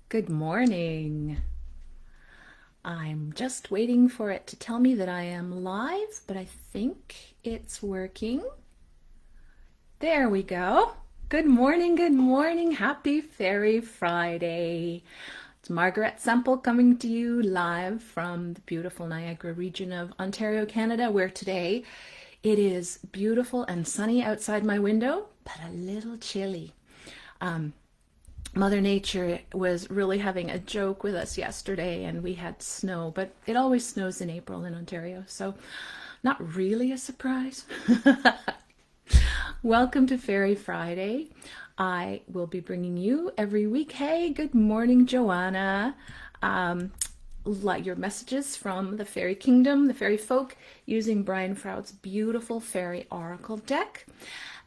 Good morning. I'm just waiting for it to tell me that I am live, but I think it's working. There we go. Good morning, good morning. Happy Fairy Friday. It's Margaret Semple coming to you live from the beautiful Niagara region of Ontario, Canada, where today it is beautiful and sunny outside my window, but a little chilly. Mother Nature was really having a joke with us yesterday, and we had snow, but it always snows in April in Ontario, so not really a surprise. Welcome to Fairy Friday. I will be bringing you every week. Hey, good morning, Joanna. Your messages from the fairy kingdom, the fairy folk, using Brian Froud's beautiful fairy oracle deck.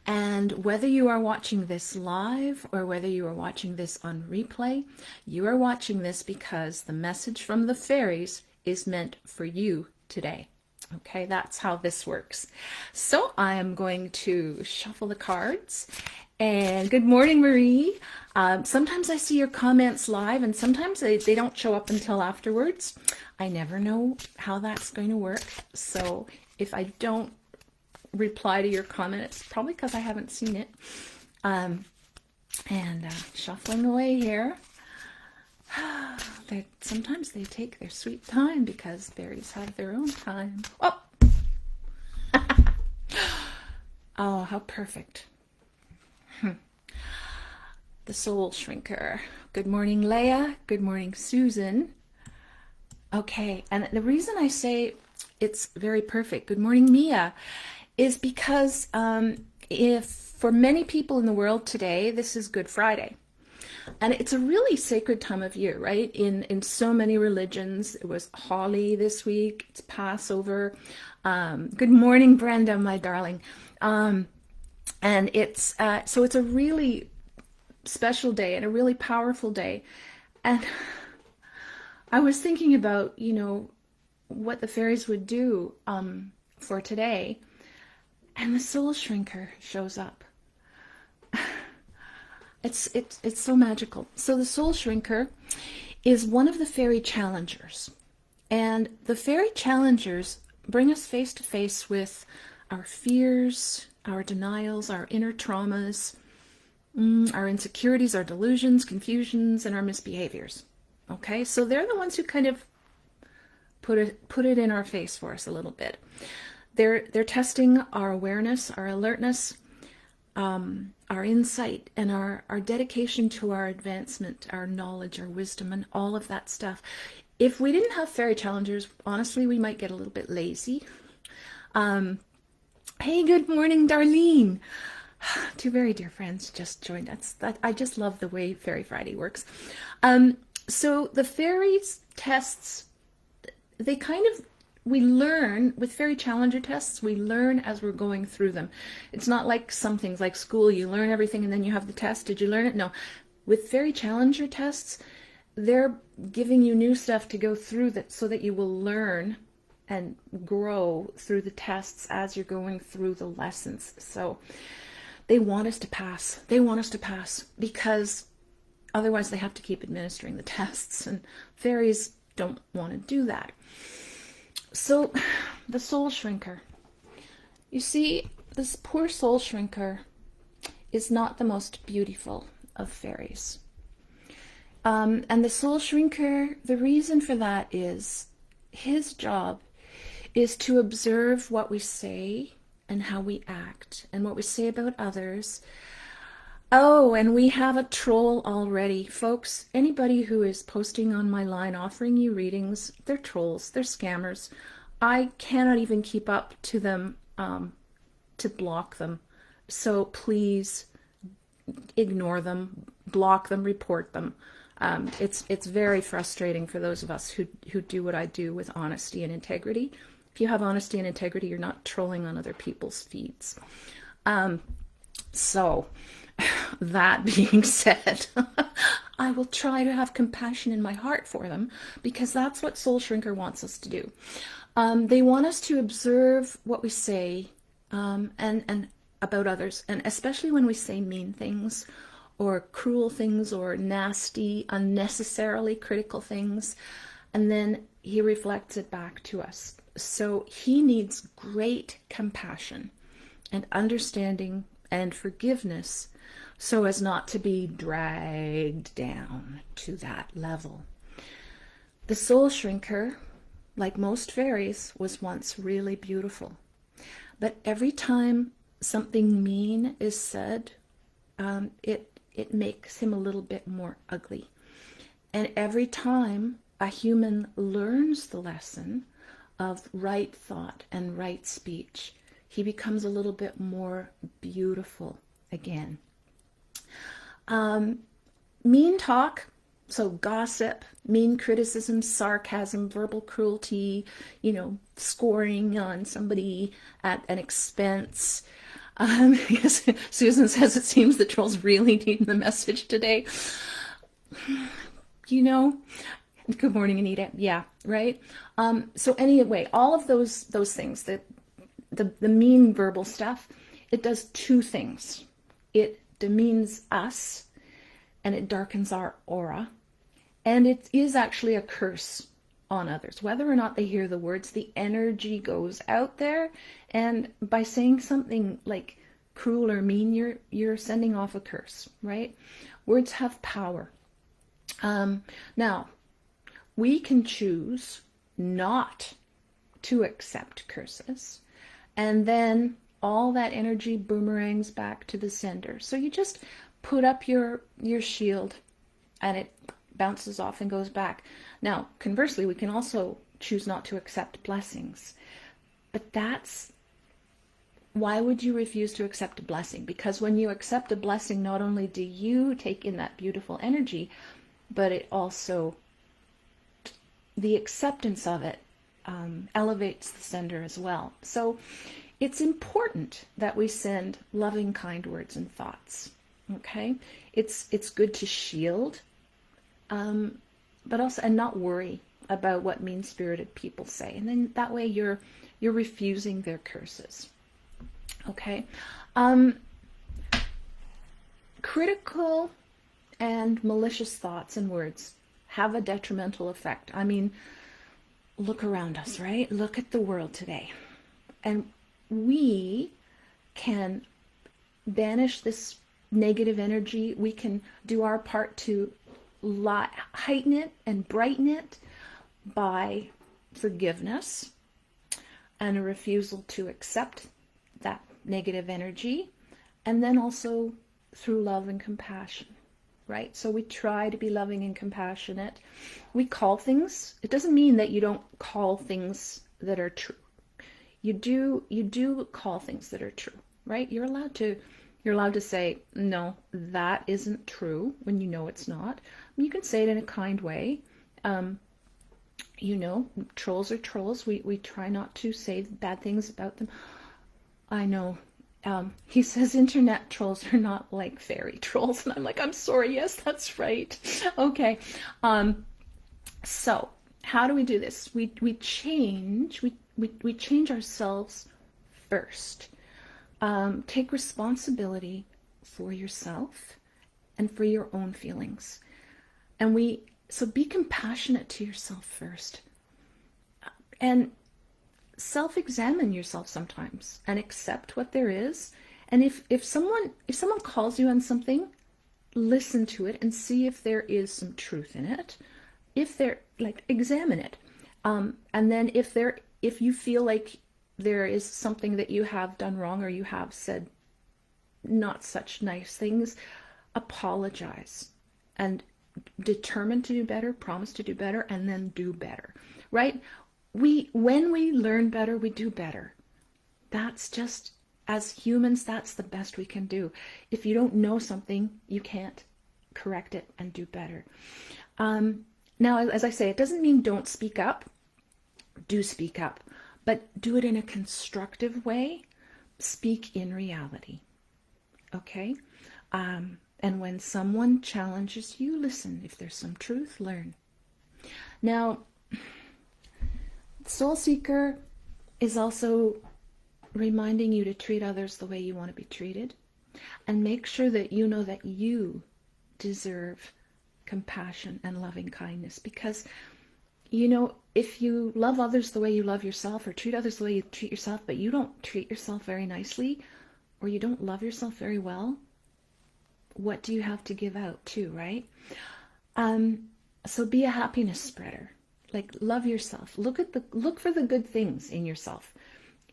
And whether you are watching this live or whether you are watching this on replay, you are watching this because the message from the fairies is meant for you today. Okay, that's how this works. So I am going to shuffle the cards. And good morning, Marie. Sometimes I see your comments live and sometimes they don't show up until afterwards. I never know how that's going to work. So if I don't reply to your comment, it's probably because I haven't seen it. Shuffling away here. Sometimes they take their sweet time because fairies have their own time. Oh, oh, how perfect. The Soul Shrinker. Good morning, Leah. Good morning, Susan. Okay, and the reason I say it's very perfect, good morning, Mia, is because if for many people in the world today, this is Good Friday. And it's a really sacred time of year, right? In so many religions, it was Holly this week, it's Passover. Good morning, Brenda, my darling. And it's so it's a really special day and a really powerful day. And I was thinking about, what the fairies would do for today. And the Soul Shrinker shows up. It's so magical. So the Soul Shrinker is one of the fairy challengers. And the fairy challengers bring us face to face with our fears, our denials, our inner traumas, our insecurities, our delusions, confusions, and our misbehaviors. Okay, so they're the ones who kind of put it in our face for us a little bit. They're testing our awareness, our alertness, our insight, and our dedication to our advancement, our knowledge, our wisdom, and all of that stuff. If we didn't have fairy challengers, honestly, we might get a little bit lazy. Hey, good morning, Darlene. Two very dear friends just joined us. I just love the way Fairy Friday works. So the fairies tests, we learn with fairy challenger tests, we learn as we're going through them. It's not like some things like school, you learn everything and then you have the test. Did you learn it? No. With fairy challenger tests, they're giving you new stuff to go through that so that you will learn and grow through the tests as you're going through the lessons. So they want us to pass. They want us to pass because otherwise they have to keep administering the tests, and fairies don't want to do that. So the Soul Shrinker. You see, this poor Soul Shrinker is not the most beautiful of fairies. And the Soul Shrinker, the reason for that is his job is to observe what we say and how we act and what we say about others. Oh, and we have a troll already. Folks, anybody who is posting on my line offering you readings, they're trolls, they're scammers. I cannot even keep up to them to block them. So please ignore them, block them, report them. It's very frustrating for those of us who do what I do with honesty and integrity. If you have honesty and integrity, you're not trolling on other people's feeds. So that being said, I will try to have compassion in my heart for them because that's what Soul Shrinker wants us to do. They want us to observe what we say and about others, and especially when we say mean things or cruel things or nasty, unnecessarily critical things. And then he reflects it back to us. So he needs great compassion and understanding and forgiveness so as not to be dragged down to that level. The soul shrinker, like most fairies, was once really beautiful. But every time something mean is said, it makes him a little bit more ugly. And every time a human learns the lesson of right thought and right speech, he becomes a little bit more beautiful again. Mean talk, so gossip, mean criticism, sarcasm, verbal cruelty, scoring on somebody at an expense. Yes, Susan says it seems the trolls really need the message today. Good morning, Anita. Yeah, right. So anyway, all of those things, the mean verbal stuff, it does two things. It demeans us, and it darkens our aura, and it is actually a curse on others. Whether or not they hear the words, the energy goes out there, and by saying something like cruel or mean, you're sending off a curse, right? Words have power. Now, we can choose not to accept curses, and then all that energy boomerangs back to the sender. So you just put up your shield, and it bounces off and goes back. Now, conversely, we can also choose not to accept blessings. But why would you refuse to accept a blessing? Because when you accept a blessing, not only do you take in that beautiful energy, but it also, the acceptance of it elevates the sender as well. So it's important that we send loving, kind words and thoughts. Okay, it's good to shield, but also, and not worry about what mean-spirited people say, and then that way you're refusing their curses. Okay, critical and malicious thoughts and words have a detrimental effect. I mean, look around us, right? Look at the world today, and we can banish this negative energy. We can do our part to heighten it and brighten it by forgiveness and a refusal to accept that negative energy, and then also through love and compassion, right? So we try to be loving and compassionate. We call things. It doesn't mean that you don't call things that are true. You do call things that are true, right? You're allowed to say, no, that isn't true, when you know it's not. You can say it in a kind way. Trolls are trolls. We try not to say bad things about them. I know. He says internet trolls are not like fairy trolls. And I'm like, I'm sorry. Yes, that's right. Okay. So how do we do this? We change ourselves first. Take responsibility for yourself and for your own feelings. So be compassionate to yourself first. And self-examine yourself sometimes and accept what there is. And if someone calls you on something, listen to it and see if there is some truth in it. Examine it. And then if you feel like there is something that you have done wrong, or you have said not such nice things, apologize and determine to do better, promise to do better, and then do better, right? When we learn better, we do better. That's just, as humans, that's the best we can do. If you don't know something, you can't correct it and do better. Now, as I say, it doesn't mean don't speak up. Do speak up, but do it in a constructive way. Speak in reality. Okay? And when someone challenges you, listen. If there's some truth, learn. Now, Soul Seeker is also reminding you to treat others the way you want to be treated, and make sure that you know that you deserve compassion and loving kindness, because, you know, if you love others the way you love yourself, or treat others the way you treat yourself, but you don't treat yourself very nicely, or you don't love yourself very well, what do you have to give out too, right? So be a happiness spreader. Like, love yourself. Look for the good things in yourself.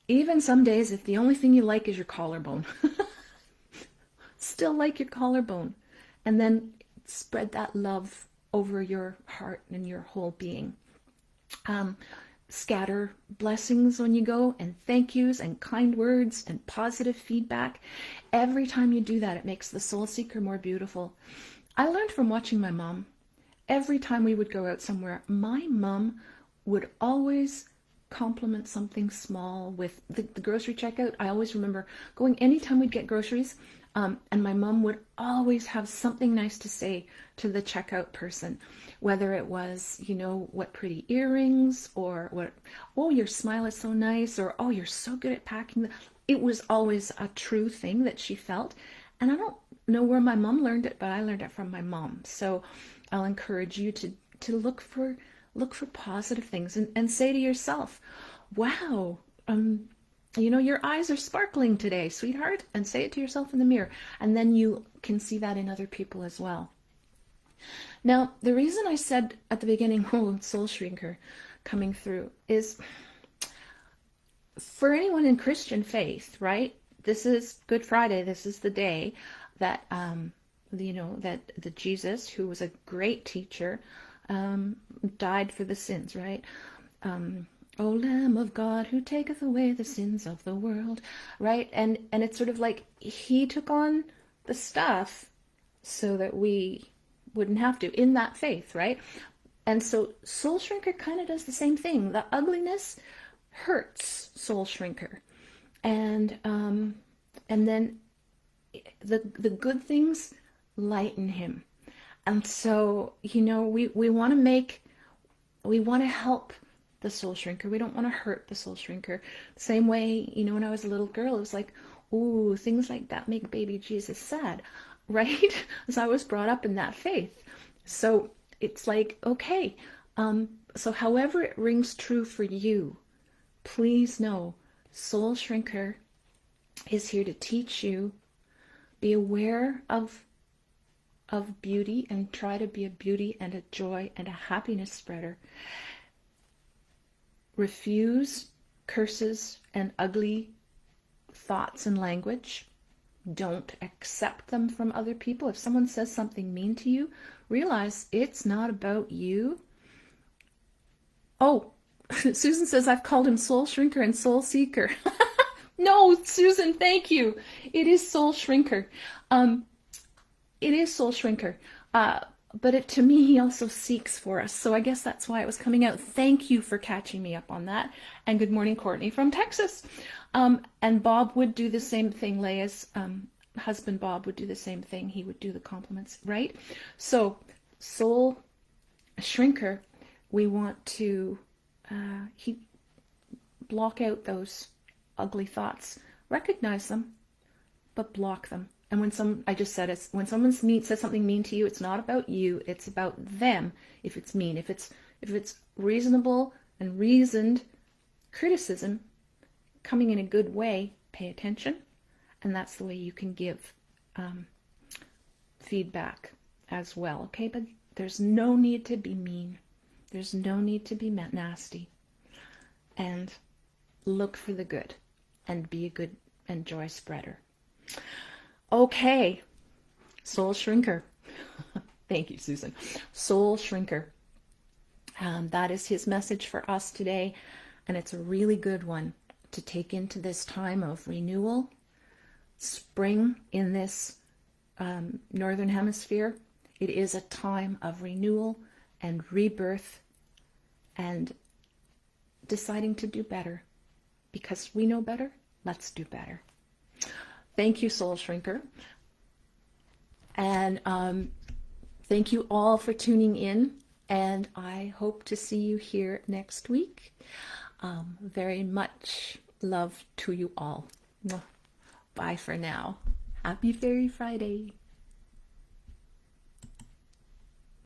Even some days, if the only thing you like is your collarbone, still like your collarbone, and then spread that love over your heart and your whole being. Scatter blessings when you go, and thank yous and kind words and positive feedback. Every time you do that, it makes the soul seeker more beautiful. I learned from watching my mom. Every time we would go out somewhere, my mom would always compliment something small with the grocery checkout. I always remember going anytime we'd get groceries, and my mom would always have something nice to say to the checkout person, whether it was, you know, what pretty earrings, or what, oh, your smile is so nice, or oh, you're so good at packing. It was always a true thing that she felt. And I don't know where my mom learned it, but I learned it from my mom. So I'll encourage you to look for positive things, and say to yourself, wow, you know, your eyes are sparkling today, sweetheart, and say it to yourself in the mirror. And then you can see that in other people as well. Now, the reason I said at the beginning, oh, soul shrinker coming through, is for anyone in Christian faith, right? This is Good Friday. This is the day that, you know, that the Jesus, who was a great teacher, died for the sins, right? O Lamb of God, who taketh away the sins of the world, right? And it's sort of like he took on the stuff so that we wouldn't have to, in that faith, right? And so Soul Shrinker kind of does the same thing. The ugliness hurts Soul Shrinker, and then the good things lighten him. And so, you know, we want to help the Soul Shrinker. We don't want to hurt the Soul Shrinker. Same way, you know, when I was a little girl, it was like, ooh, things like that make baby Jesus sad, right? As I was brought up in that faith. So it's like, okay, so however it rings true for you, please know Soul Shrinker is here to teach you. Be aware of beauty, and try to be a beauty and a joy and a happiness spreader. Refuse curses and ugly thoughts and language. Don't accept them from other people. If someone says something mean to you, realize it's not about you. Oh, Susan says I've called him Soul Shrinker and Soul Seeker. No, Susan, thank you. It is Soul Shrinker. It is Soul Shrinker. But to me, he also seeks for us. So I guess that's why it was coming out. Thank you for catching me up on that. And good morning, Courtney from Texas. And Bob would do the same thing. Leia's husband, Bob, would do the same thing. He would do the compliments, right? So Soul Shrinker, we want to block out those ugly thoughts. Recognize them, but block them. And when when someone says something mean to you, it's not about you, it's about them. If it's mean, if it's reasonable and reasoned criticism coming in a good way, pay attention, and that's the way you can give feedback as well. Okay, but there's no need to be mean. There's no need to be nasty. And look for the good, and be a good and joy spreader. Okay, Soul Shrinker. Thank you, Susan. Soul Shrinker. That is his message for us today, and it's a really good one to take into this time of renewal. Spring in this northern hemisphere, it is a time of renewal and rebirth and deciding to do better. Because we know better, let's do better. Thank you, Soul Shrinker. And thank you all for tuning in. And I hope to see you here next week. Very much love to you all. Bye for now. Happy Fairy Friday.